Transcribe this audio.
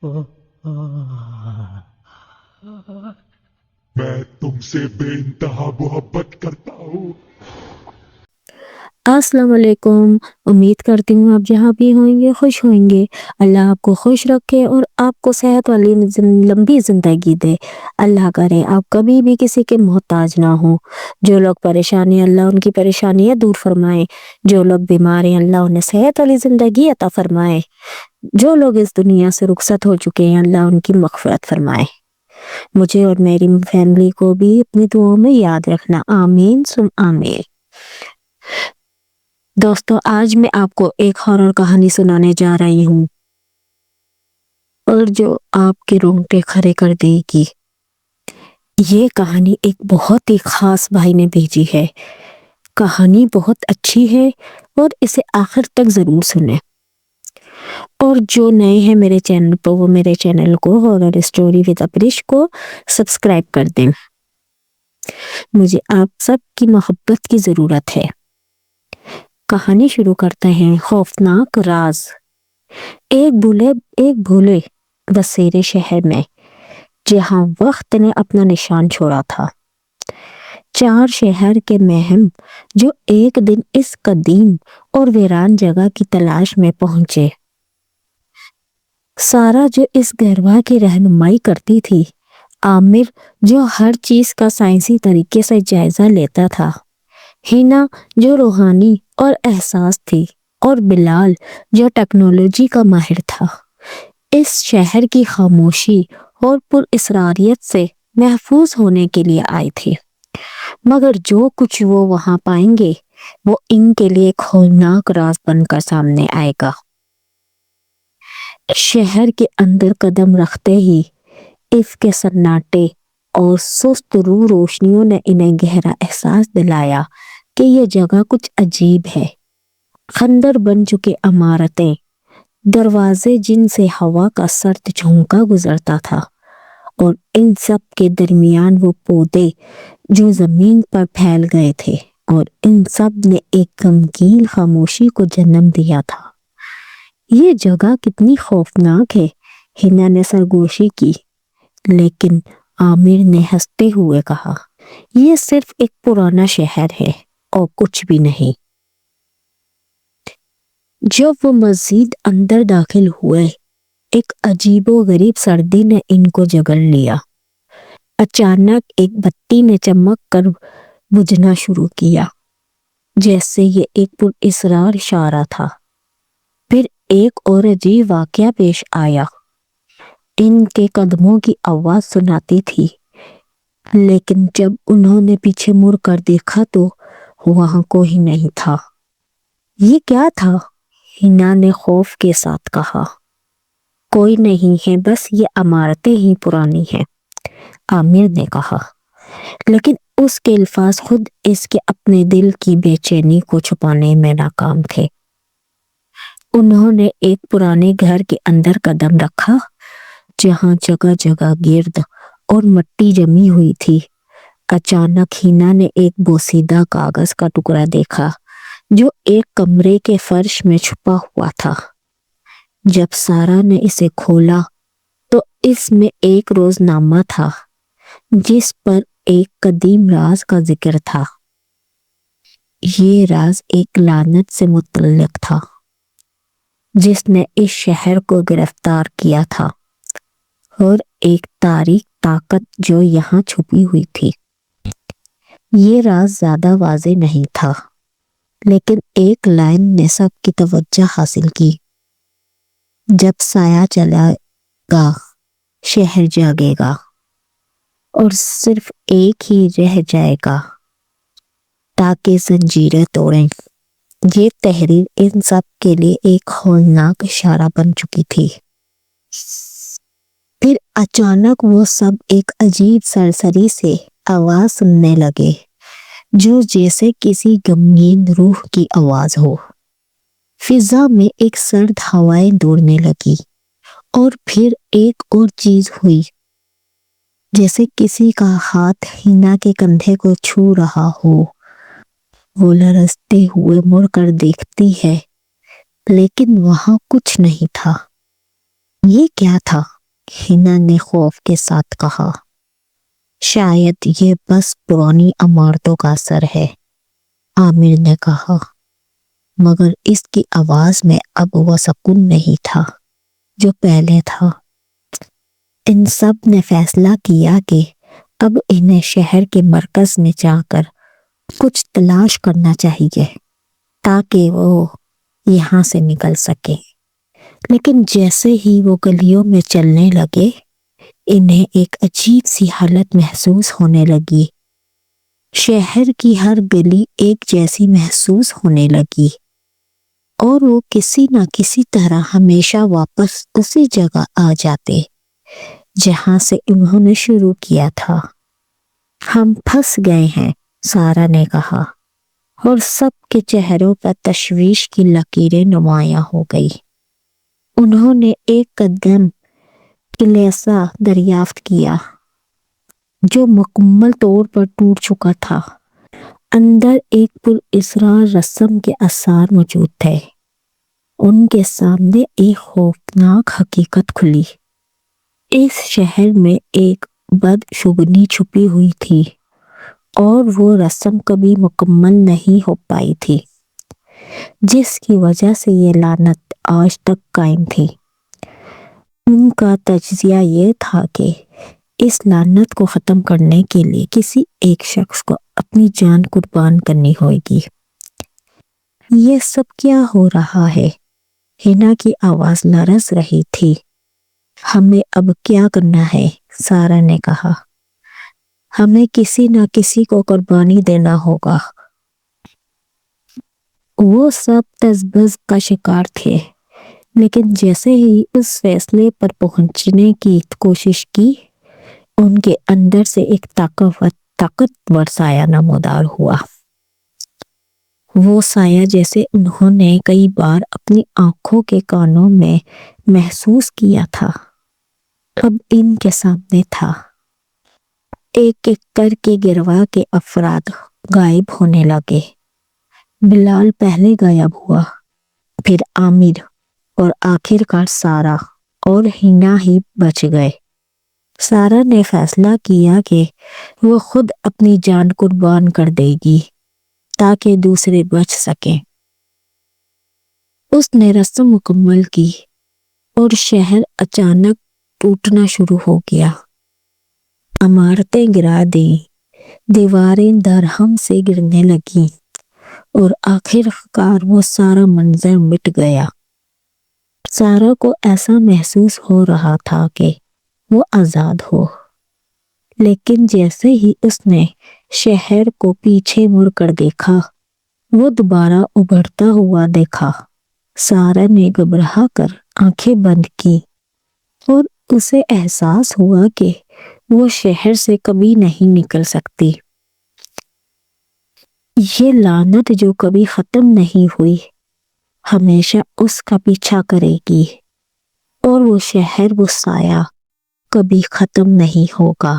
میں تم سے بے انتہا محبت کرتا ہوں۔ السلام علیکم۔ امید کرتی ہوں آپ جہاں بھی ہوئیں گے خوش ہوئیں گے۔ اللہ آپ کو خوش رکھے اور آپ کو صحت والی لمبی زندگی دے۔ اللہ کرے آپ کبھی بھی کسی کے محتاج نہ ہوں۔ جو لوگ پریشان ہیں اللہ ان کی پریشانیاں دور فرمائے، جو لوگ بیمار ہیں اللہ انہیں صحت والی زندگی عطا فرمائے، جو لوگ اس دنیا سے رخصت ہو چکے ہیں اللہ ان کی مغفرت فرمائے۔ مجھے اور میری فیملی کو بھی اپنی دعاؤں میں یاد رکھنا، آمین سم آمین۔ دوستو، آج میں آپ کو ایک ہارر کہانی سنانے جا رہی ہوں اور جو آپ کے رونگٹے کھڑے کر دے گی۔ یہ کہانی ایک بہت ہی خاص بھائی نے بھیجی ہے۔ کہانی بہت اچھی ہے اور اسے آخر تک ضرور سنیں۔ اور جو نئے ہیں میرے چینل پر وہ میرے چینل کو ہارر اسٹوری ود اپریش کو سبسکرائب کر دیں۔ مجھے آپ سب کی محبت کی ضرورت ہے۔ کہانی شروع کرتے ہیں۔ خوفناک راز۔ ایک بھولے بسیرے شہر میں جہاں وقت نے اپنا نشان چھوڑا تھا، 4 شہر کے مہم جو ایک دن اس قدیم اور ویران جگہ کی تلاش میں پہنچے۔ سارا جو اس گھروا کی رہنمائی کرتی تھی، عامر جو ہر چیز کا سائنسی طریقے سے جائزہ لیتا تھا، ہینا جو روحانی اور احساس تھی، اور بلال جو ٹیکنالوجی کا ماہر تھا، اس شہر کی خاموشی اور پر اسراریت سے محفوظ ہونے کے لیے آئے تھے۔ مگر جو کچھ وہ وہاں پائیں گے وہ ان کے لیے ایک ہولناک راز بن کر سامنے آئے گا۔ شہر کے اندر قدم رکھتے ہی اس کے سناٹے اور سست روح روشنیوں نے انہیں گہرا احساس دلایا کہ یہ جگہ کچھ عجیب ہے۔ خنڈر بن چکے عمارتیں، دروازے جن سے ہوا کا سرد جھونکا گزرتا تھا، اور ان سب کے درمیان وہ پودے جو زمین پر پھیل گئے تھے، اور ان سب نے ایک غمگین خاموشی کو جنم دیا تھا۔ یہ جگہ کتنی خوفناک ہے، ہینا نے سرگوشی کی، لیکن عامر نے ہنستے ہوئے کہا، یہ صرف ایک پرانا شہر ہے اور کچھ بھی نہیں۔ جب وہ مزید اندر داخل ہوئے، ایک عجیب و غریب سردی نے ان کو جگڑ لیا۔ اچانک ایک بتی نے چمک کر بجھنا شروع کیا، جیسے یہ ایک پر اسرار اشارہ تھا۔ پھر ایک اور عجیب واقعہ پیش آیا۔ ان کے قدموں کی آواز سناتی تھی، لیکن جب انہوں نے پیچھے مڑ کر دیکھا تو وہاں کوئی نہیں تھا۔ یہ کیا تھا؟ ہینا نے خوف کے ساتھ کہا۔ کوئی نہیں ہے، بس یہ عمارتیں ہی پرانی ہیں، عامر نے کہا، لیکن اس کے الفاظ خود اس کے اپنے دل کی بے چینی کو چھپانے میں ناکام تھے۔ انہوں نے ایک پرانے گھر کے اندر قدم رکھا جہاں جگہ جگہ گرد اور مٹی جمی ہوئی تھی۔ اچانک ہینا نے ایک بوسیدہ کاغذ کا ٹکڑا دیکھا جو ایک کمرے کے فرش میں چھپا ہوا تھا۔ جب سارا نے اسے کھولا تو اس میں ایک روزنامہ تھا جس پر ایک قدیم راز کا ذکر تھا۔ یہ راز ایک لعنت سے متعلق تھا جس نے اس شہر کو گرفتار کیا تھا، اور ایک تاریک طاقت جو یہاں چھپی ہوئی تھی۔ یہ راز زیادہ واضح نہیں تھا، لیکن ایک لائن نے سب کی توجہ حاصل کی۔ جب سایہ چلا گا، شہر جاگے گا، اور صرف ایک ہی رہ جائے گا تاکہ زنجیریں توڑیں۔ یہ تحریر ان سب کے لیے ایک ہولناک اشارہ بن چکی تھی۔ پھر اچانک وہ سب ایک عجیب سرسری سے آواز سننے لگے جو جیسے کسی غمگین روح کی آواز ہو۔ فضا میں ایک سرد ہوائیں دوڑنے لگی، اور پھر ایک اور چیز ہوئی، جیسے کسی کا ہاتھ ہینا کے کندھے کو چھو رہا ہو۔ وہ لرزتے ہوئے مڑ کر دیکھتی ہے، لیکن وہاں کچھ نہیں تھا۔ یہ کیا تھا؟ ہنا نے خوف کے ساتھ کہا۔ شاید یہ بس پرانی عمارتوں کا اثر ہے، عامر نے کہا، مگر اس کی آواز میں اب وہ سکون نہیں تھا جو پہلے تھا۔ ان سب نے فیصلہ کیا کہ اب انہیں شہر کے مرکز میں جا کر کچھ تلاش کرنا چاہیے تاکہ وہ یہاں سے نکل سکے۔ لیکن جیسے ہی وہ گلیوں میں چلنے لگے، انہیں ایک عجیب سی حالت محسوس ہونے لگی۔ شہر کی ہر گلی ایک جیسی محسوس ہونے لگی اور وہ کسی نہ کسی طرح ہمیشہ واپس اسی جگہ آ جاتے جہاں سے انہوں نے شروع کیا تھا۔ ہم پھنس گئے ہیں، سارا نے کہا، اور سب کے چہروں پر تشویش کی لکیریں نمایاں ہو گئی۔ انہوں نے ایک قدم کلیسا دریافت کیا جو مکمل طور پر ٹوٹ چکا تھا۔ اندر ایک پراسرار رسم کے آثار موجود تھے۔ ان کے سامنے ایک خوفناک حقیقت کھلی۔ اس شہر میں ایک بدشگونی چھپی ہوئی تھی اور وہ رسم کبھی مکمل نہیں ہو پائی تھی، جس کی وجہ سے یہ لعنت آج تک قائم تھی۔ ان کا تجزیہ یہ تھا کہ اس لعنت کو ختم کرنے کے لیے کسی ایک شخص کو اپنی جان قربان کرنی ہوئے گی۔ یہ سب کیا ہو رہا ہے؟ ہنا کی آواز لرز رہی تھی۔ ہمیں اب کیا کرنا ہے؟ سارا نے کہا۔ ہمیں کسی نہ کسی کو قربانی دینا ہوگا۔ وہ سب تذبذب کا شکار تھے، لیکن جیسے ہی اس فیصلے پر پہنچنے کی کوشش کی، ان کے اندر سے ایک طاقتور سایہ نمودار ہوا۔ وہ سایہ جیسے انہوں نے کئی بار اپنی آنکھوں کے کانوں میں محسوس کیا تھا، اب ان کے سامنے تھا۔ ایک ایک کر کے گروہ کے افراد غائب ہونے لگے۔ بلال پہلے غائب ہوا، پھر عامر، اور آخر کار سارا اور ہنا ہی بچ گئے۔ سارا نے فیصلہ کیا کہ وہ خود اپنی جان قربان کر دے گی تاکہ دوسرے بچ سکیں۔ اس نے رسم مکمل کی اور شہر اچانک ٹوٹنا شروع ہو گیا۔ عمارتیں گرا دیں، دیواریں درہم سے گرنے لگیں اور آخر کار وہ سارا منظر مٹ گیا۔ سارا کو ایسا محسوس ہو رہا تھا کہ وہ آزاد ہو، لیکن جیسے ہی اس نے شہر کو پیچھے مڑ کر دیکھا، وہ دوبارہ ابھرتا ہوا دیکھا۔ سارا نے گھبرا کر آنکھیں بند کی اور اسے احساس ہوا کہ وہ شہر سے کبھی نہیں نکل سکتی۔ یہ لعنت جو کبھی ختم نہیں ہوئی، ہمیشہ اس کا پیچھا کرے گی، اور وہ شہر، وہ سایہ کبھی ختم نہیں ہوگا۔